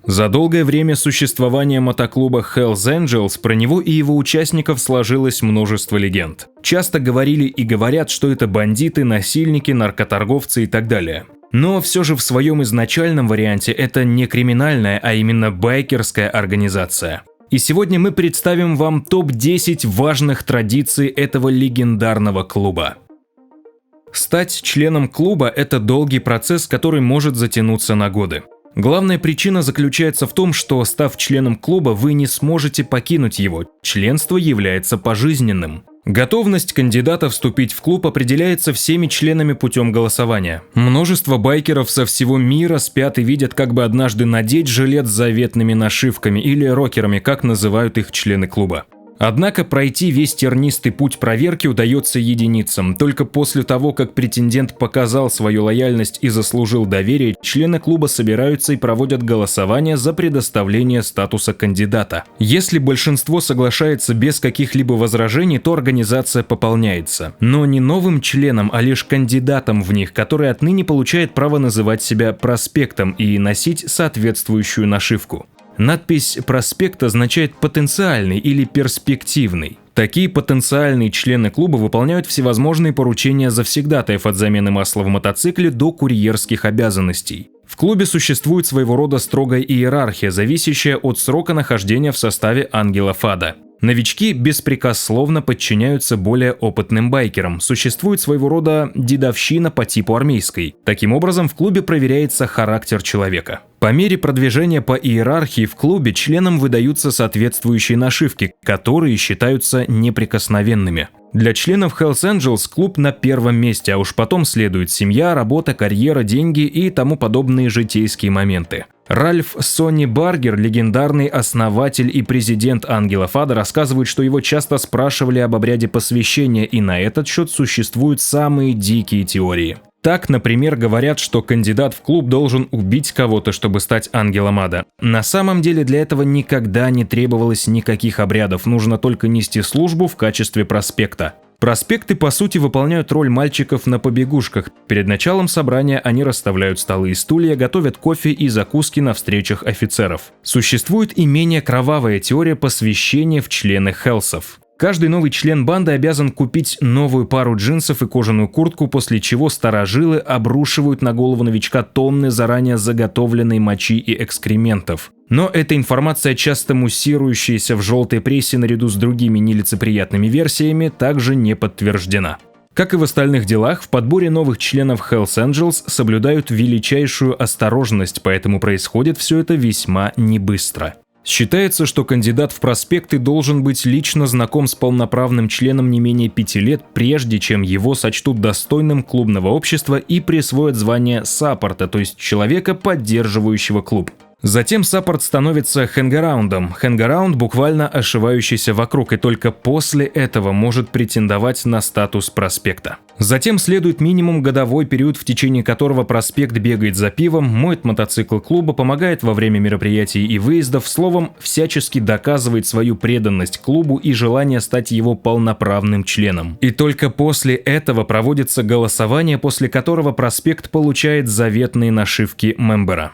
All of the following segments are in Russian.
За долгое время существования мотоклуба Hells Angels про него и его участников сложилось множество легенд. Часто говорили и говорят, что это бандиты, насильники, наркоторговцы и так далее. Но все же в своем изначальном варианте это не криминальная, а именно байкерская организация. И сегодня мы представим вам топ-10 важных традиций этого легендарного клуба. Стать членом клуба – это долгий процесс, который может затянуться на годы. Главная причина заключается в том, что, став членом клуба, вы не сможете покинуть его. Членство является пожизненным. Готовность кандидата вступить в клуб определяется всеми членами путем голосования. Множество байкеров со всего мира спят и видят, как бы однажды надеть жилет с заветными нашивками или рокерами, как называют их члены клуба. Однако пройти весь тернистый путь проверки удается единицам. Только после того, как претендент показал свою лояльность и заслужил доверие, члены клуба собираются и проводят голосование за предоставление статуса кандидата. Если большинство соглашается без каких-либо возражений, то организация пополняется. Но не новым членам, а лишь кандидатам в них, который отныне получает право называть себя проспектом и носить соответствующую нашивку. Надпись «Проспект» означает «потенциальный» или «перспективный». Такие потенциальные члены клуба выполняют всевозможные поручения завсегдатаев от замены масла в мотоцикле до курьерских обязанностей. В клубе существует своего рода строгая иерархия, зависящая от срока нахождения в составе ангелов ада. Новички беспрекословно подчиняются более опытным байкерам. Существует своего рода дедовщина по типу армейской. Таким образом, в клубе проверяется характер человека. По мере продвижения по иерархии в клубе членам выдаются соответствующие нашивки, которые считаются неприкосновенными. Для членов Hells Angels клуб на первом месте, а уж потом следует семья, работа, карьера, деньги и тому подобные житейские моменты. Ральф Сонни Баргер, легендарный основатель и президент Ангелов Ада, рассказывает, что его часто спрашивали об обряде посвящения, и на этот счет существуют самые дикие теории. Так, например, говорят, что кандидат в клуб должен убить кого-то, чтобы стать ангелом ада. На самом деле для этого никогда не требовалось никаких обрядов, нужно только нести службу в качестве проспекта. Проспекты, по сути, выполняют роль мальчиков на побегушках. Перед началом собрания они расставляют столы и стулья, готовят кофе и закуски на встречах офицеров. Существует и менее кровавая теория посвящения в члены Хелсов. Каждый новый член банды обязан купить новую пару джинсов и кожаную куртку, после чего старожилы обрушивают на голову новичка тонны заранее заготовленной мочи и экскрементов. Но эта информация, часто муссирующаяся в желтой прессе наряду с другими нелицеприятными версиями, также не подтверждена. Как и в остальных делах, в подборе новых членов Hells Angels соблюдают величайшую осторожность, поэтому происходит все это весьма небыстро. Считается, что кандидат в проспекты должен быть лично знаком с полноправным членом не менее 5 лет, прежде чем его сочтут достойным клубного общества и присвоят звание саппорта, то есть человека, поддерживающего клуб. Затем саппорт становится хэнгараундом. Хэнгараунд буквально ошивающийся вокруг, и только после этого может претендовать на статус проспекта. Затем следует минимум годовой период, в течение которого проспект бегает за пивом, моет мотоцикл клуба, помогает во время мероприятий и выездов, словом, всячески доказывает свою преданность клубу и желание стать его полноправным членом. И только после этого проводится голосование, после которого проспект получает заветные нашивки мембера.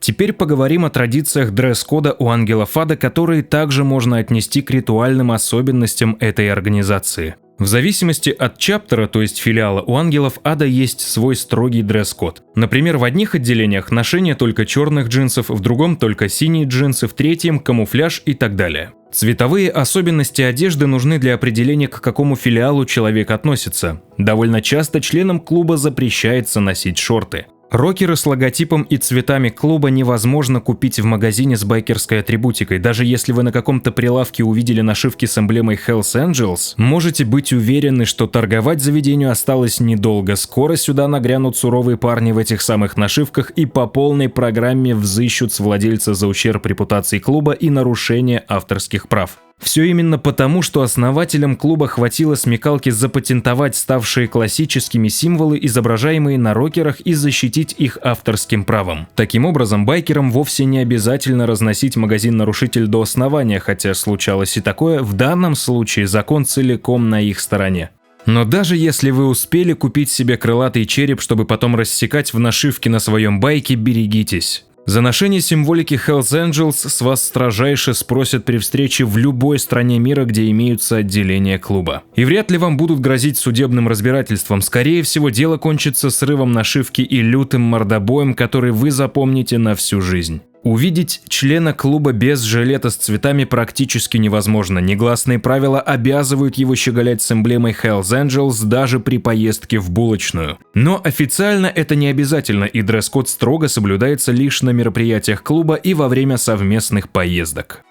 Теперь поговорим о традициях дресс-кода у Ангелов Ада, которые также можно отнести к ритуальным особенностям этой организации. В зависимости от чаптера, то есть филиала, у Ангелов Ада есть свой строгий дресс-код. Например, в одних отделениях ношение только черных джинсов, в другом только синие джинсы, в третьем камуфляж и так далее. Цветовые особенности одежды нужны для определения, к какому филиалу человек относится. Довольно часто членам клуба запрещается носить шорты. Рокеры с логотипом и цветами клуба невозможно купить в магазине с байкерской атрибутикой. Даже если вы на каком-то прилавке увидели нашивки с эмблемой Hells Angels, можете быть уверены, что торговать заведению осталось недолго. Скоро сюда нагрянут суровые парни в этих самых нашивках и по полной программе взыщут с владельца за ущерб репутации клуба и нарушение авторских прав. Все именно потому, что основателям клуба хватило смекалки запатентовать ставшие классическими символы, изображаемые на рокерах, и защитить их авторским правом. Таким образом, байкерам вовсе не обязательно разносить магазин-нарушитель до основания, хотя случалось и такое, в данном случае закон целиком на их стороне. Но даже если вы успели купить себе крылатый череп, чтобы потом рассекать в нашивке на своем байке, берегитесь. За ношение символики Hells Angels с вас строжайше спросят при встрече в любой стране мира, где имеются отделения клуба. И вряд ли вам будут грозить судебным разбирательством. Скорее всего, дело кончится срывом нашивки и лютым мордобоем, который вы запомните на всю жизнь. Увидеть члена клуба без жилета с цветами практически невозможно. Негласные правила обязывают его щеголять с эмблемой Hells Angels даже при поездке в булочную. Но официально это не обязательно, и дресс-код строго соблюдается лишь на мероприятиях клуба и во время совместных поездок.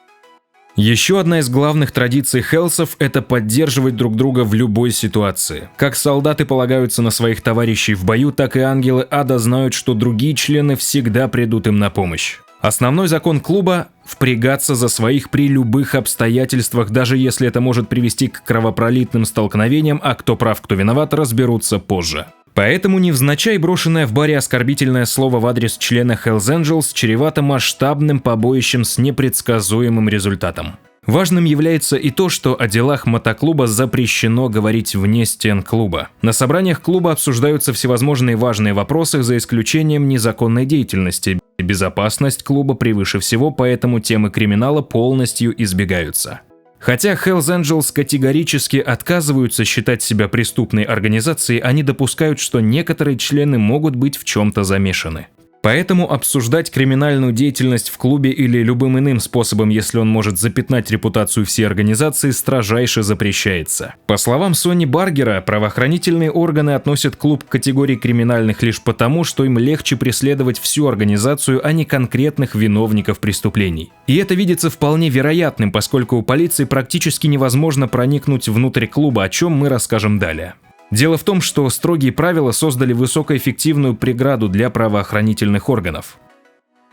Еще одна из главных традиций хелсов – это поддерживать друг друга в любой ситуации. Как солдаты полагаются на своих товарищей в бою, так и ангелы ада знают, что другие члены всегда придут им на помощь. Основной закон клуба – впрягаться за своих при любых обстоятельствах, даже если это может привести к кровопролитным столкновениям, а кто прав, кто виноват, разберутся позже. Поэтому невзначай брошенное в баре оскорбительное слово в адрес члена Hells Angels чревато масштабным побоищем с непредсказуемым результатом. Важным является и то, что о делах мотоклуба запрещено говорить вне стен клуба. На собраниях клуба обсуждаются всевозможные важные вопросы, за исключением незаконной деятельности. Безопасность клуба превыше всего, поэтому темы криминала полностью избегаются. Хотя Hells Angels категорически отказываются считать себя преступной организацией, они допускают, что некоторые члены могут быть в чем-то замешаны. Поэтому обсуждать криминальную деятельность в клубе или любым иным способом, если он может запятнать репутацию всей организации, строжайше запрещается. По словам Сони Баргера, правоохранительные органы относят клуб к категории криминальных лишь потому, что им легче преследовать всю организацию, а не конкретных виновников преступлений. И это видится вполне вероятным, поскольку у полиции практически невозможно проникнуть внутрь клуба, о чем мы расскажем далее. Дело в том, что строгие правила создали высокоэффективную преграду для правоохранительных органов.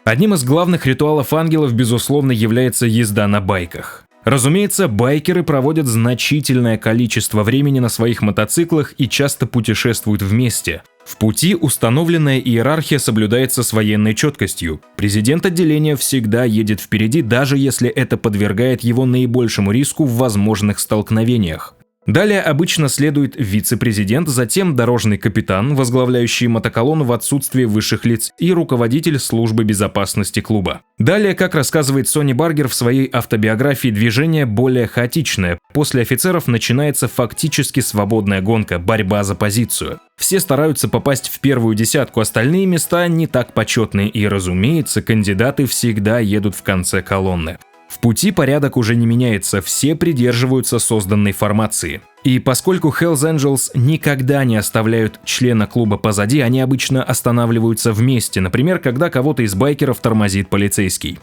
Одним из главных ритуалов ангелов, безусловно, является езда на байках. Разумеется, байкеры проводят значительное количество времени на своих мотоциклах и часто путешествуют вместе. В пути установленная иерархия соблюдается с военной четкостью. Президент отделения всегда едет впереди, даже если это подвергает его наибольшему риску в возможных столкновениях. Далее обычно следует вице-президент, затем дорожный капитан, возглавляющий мотоколонну в отсутствие высших лиц, и руководитель службы безопасности клуба. Далее, как рассказывает Сони Баргер в своей автобиографии, движение более хаотичное. После офицеров начинается фактически свободная гонка, борьба за позицию. Все стараются попасть в первую десятку, остальные места не так почетные, и, разумеется, кандидаты всегда едут в конце колонны. В пути порядок уже не меняется, все придерживаются созданной формации. И поскольку Hells Angels никогда не оставляют члена клуба позади, они обычно останавливаются вместе, например, когда кого-то из байкеров тормозит полицейский.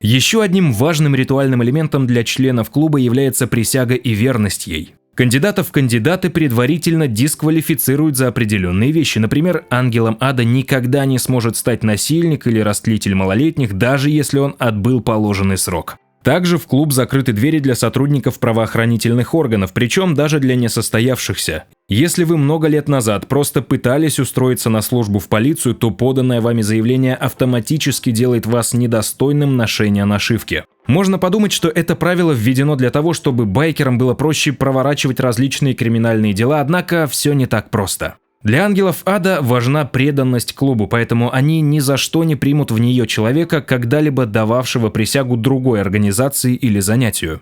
Еще одним важным ритуальным элементом для членов клуба является присяга и верность ей. Кандидатов в кандидаты предварительно дисквалифицируют за определенные вещи. Например, ангелом ада никогда не сможет стать насильник или растлитель малолетних, даже если он отбыл положенный срок. Также в клуб закрыты двери для сотрудников правоохранительных органов, причем даже для несостоявшихся. Если вы много лет назад просто пытались устроиться на службу в полицию, то поданное вами заявление автоматически делает вас недостойным ношения нашивки. Можно подумать, что это правило введено для того, чтобы байкерам было проще проворачивать различные криминальные дела, однако все не так просто. Для ангелов ада важна преданность клубу, поэтому они ни за что не примут в нее человека, когда-либо дававшего присягу другой организации или занятию.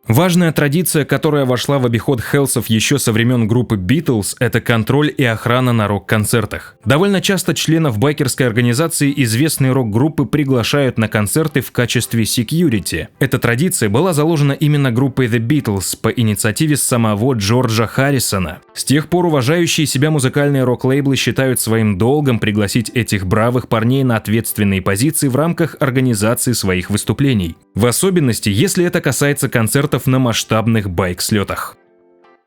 Важная традиция, которая вошла в обиход хелсов еще со времен группы Beatles, это контроль и охрана на рок-концертах. Довольно часто членов байкерской организации известные рок-группы приглашают на концерты в качестве security. Эта традиция была заложена именно группой The Beatles по инициативе самого Джорджа Харрисона. С тех пор уважающие себя музыкальные рок-лейблы считают своим долгом пригласить этих бравых парней на ответственные позиции в рамках организации своих выступлений. В особенности, если это касается концертов на масштабных байк-слетах.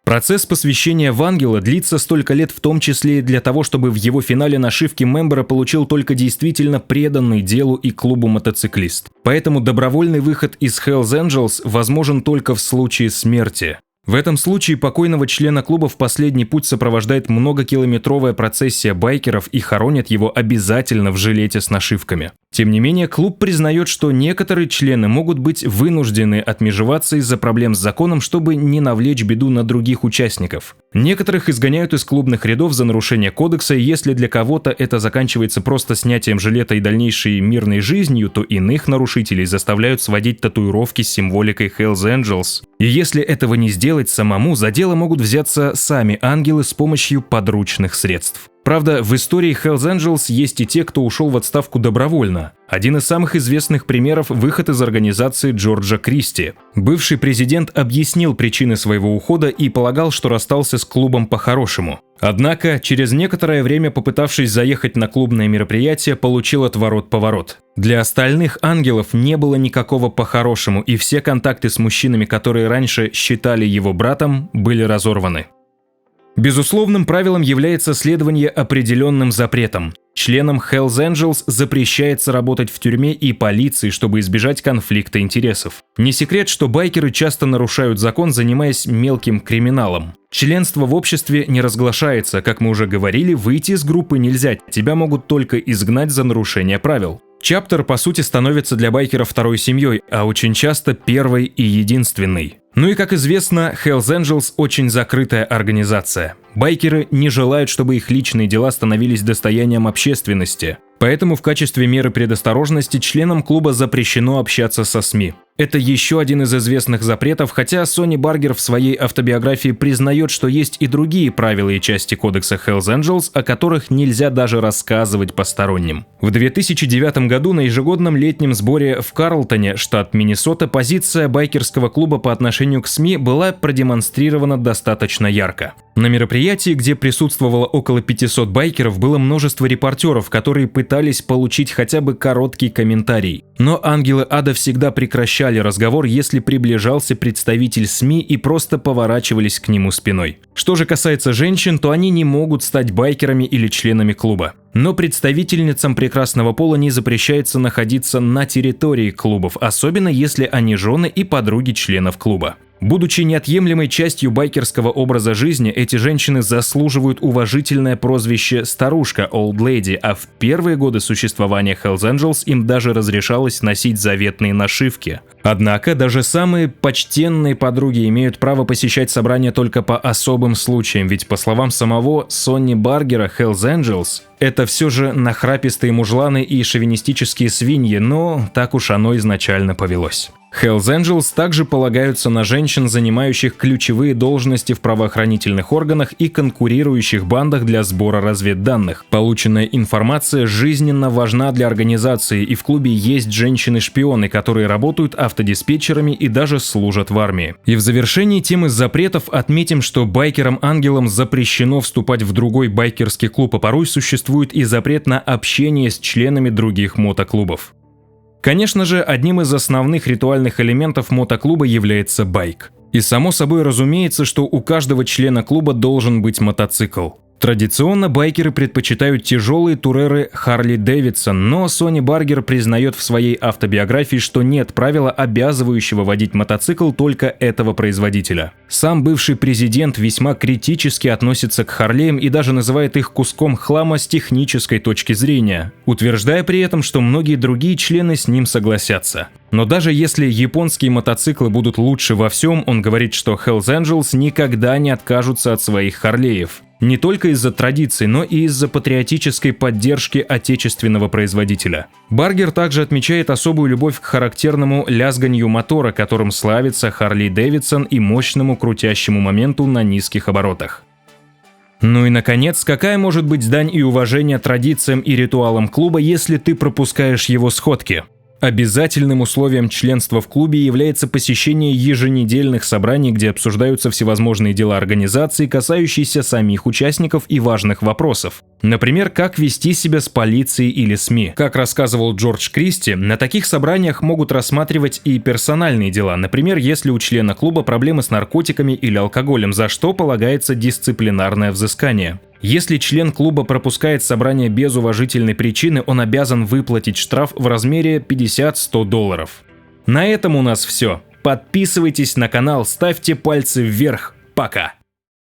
Процесс посвящения в ангела длится столько лет в том числе и для того, чтобы в его финале нашивки мембера получил только действительно преданный делу и клубу мотоциклист. Поэтому добровольный выход из Hells Angels возможен только в случае смерти. В этом случае покойного члена клуба в последний путь сопровождает многокилометровая процессия байкеров и хоронят его обязательно в жилете с нашивками. Тем не менее, клуб признает, что некоторые члены могут быть вынуждены отмежеваться из-за проблем с законом, чтобы не навлечь беду на других участников. Некоторых изгоняют из клубных рядов за нарушение кодекса, и если для кого-то это заканчивается просто снятием жилета и дальнейшей мирной жизнью, то иных нарушителей заставляют сводить татуировки с символикой Hells Angels. И если этого не сделать самому, за дело могут взяться сами ангелы с помощью подручных средств. Правда, в истории Hells Angels есть и те, кто ушел в отставку добровольно. Один из самых известных примеров – выход из организации Джорджа Кристи. Бывший президент объяснил причины своего ухода и полагал, что расстался с клубом по-хорошему. Однако, через некоторое время, попытавшись заехать на клубное мероприятие, получил отворот-поворот. Для остальных ангелов не было никакого по-хорошему, и все контакты с мужчинами, которые раньше считали его братом, были разорваны. Безусловным правилом является следование определенным запретам. Членам Hells Angels запрещается работать в тюрьме и полиции, чтобы избежать конфликта интересов. Не секрет, что байкеры часто нарушают закон, занимаясь мелким криминалом. Членство в обществе не разглашается, как мы уже говорили, выйти из группы нельзя, тебя могут только изгнать за нарушение правил. Чаптер, по сути, становится для байкеров второй семьей, а очень часто первой и единственной. Ну и, как известно, Hells Angels очень закрытая организация. Байкеры не желают, чтобы их личные дела становились достоянием общественности. Поэтому в качестве меры предосторожности членам клуба запрещено общаться со СМИ. Это еще один из известных запретов, хотя Сони Баргер в своей автобиографии признает, что есть и другие правила и части кодекса Hells Angels, о которых нельзя даже рассказывать посторонним. В 2009 году на ежегодном летнем сборе в Карлтоне, штат Миннесота, позиция байкерского клуба по отношению к СМИ была продемонстрирована достаточно ярко. На мероприятии, где присутствовало около 500 байкеров, было множество репортеров, которые пытались получить хотя бы короткий комментарий. Но ангелы ада всегда прекращали разговор, если приближался представитель СМИ, и просто поворачивались к нему спиной. Что же касается женщин, то они не могут стать байкерами или членами клуба. Но представительницам прекрасного пола не запрещается находиться на территории клубов, особенно если они жены и подруги членов клуба. Будучи неотъемлемой частью байкерского образа жизни, эти женщины заслуживают уважительное прозвище «старушка» (old lady), а в первые годы существования Hells Angels им даже разрешалось носить заветные нашивки. Однако даже самые почтенные подруги имеют право посещать собрания только по особым случаям, ведь по словам самого Сони Баргера, Hells Angels — это все же нахрапистые мужланы и шовинистические свиньи, но так уж оно изначально повелось. Hells Angels также полагаются на женщин, занимающих ключевые должности в правоохранительных органах и конкурирующих бандах для сбора разведданных. Полученная информация жизненно важна для организации, и в клубе есть женщины-шпионы, которые работают автодиспетчерами и даже служат в армии. И в завершении темы запретов отметим, что байкерам-ангелам запрещено вступать в другой байкерский клуб, а порой существует и запрет на общение с членами других мотоклубов. Конечно же, одним из основных ритуальных элементов мотоклуба является байк. И само собой разумеется, что у каждого члена клуба должен быть мотоцикл. Традиционно байкеры предпочитают тяжелые туреры Харли Дэвидсон, но Сони Баргер признает в своей автобиографии, что нет правила, обязывающего водить мотоцикл только этого производителя. Сам бывший президент весьма критически относится к Харлеям и даже называет их куском хлама с технической точки зрения, утверждая при этом, что многие другие члены с ним согласятся. Но даже если японские мотоциклы будут лучше во всем, он говорит, что Hells Angels никогда не откажутся от своих Харлеев. Не только из-за традиций, но и из-за патриотической поддержки отечественного производителя. Баргер также отмечает особую любовь к характерному лязганью мотора, которым славится Харли Дэвидсон, и мощному крутящему моменту на низких оборотах. Ну и наконец, какая может быть дань и уважение традициям и ритуалам клуба, если ты пропускаешь его сходки? Обязательным условием членства в клубе является посещение еженедельных собраний, где обсуждаются всевозможные дела организации, касающиеся самих участников и важных вопросов. Например, как вести себя с полицией или СМИ. Как рассказывал Джордж Кристи, на таких собраниях могут рассматривать и персональные дела. Например, если у члена клуба проблемы с наркотиками или алкоголем, за что полагается дисциплинарное взыскание. Если член клуба пропускает собрание без уважительной причины, он обязан выплатить штраф в размере $50–100. На этом у нас все. Подписывайтесь на канал, ставьте пальцы вверх. Пока!